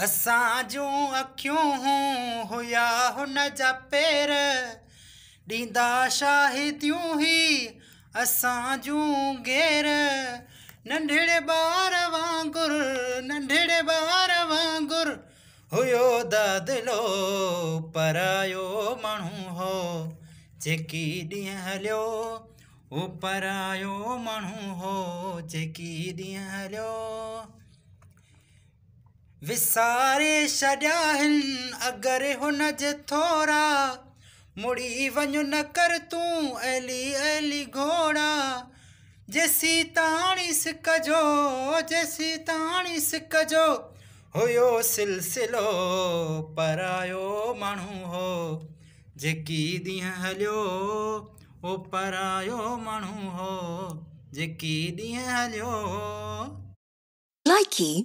असां जूं अखियूं हुया हुन जा पेर ॾींदा शाहिदियूं ही असां जूं घेर नंढड़े ॿार वांगुर हुयो दादिलो परायो माण्हू हो जेकी ॾींहुं हलियो हो परायो माण्हू हो जेकी ॾींहुं हलियो विसारे छॾिया हिन अगरि हुन जे थोरा मुड़ी वञु न कर तूं ऐली ऐली घोड़ा जेसी ताणी सिक जो हुयो सिलसिलो परायो माण्हू हो जेकी ॾींहुं हलियो हो परायो माण्हू हो जेकी ॾींहुं हलियो। Likey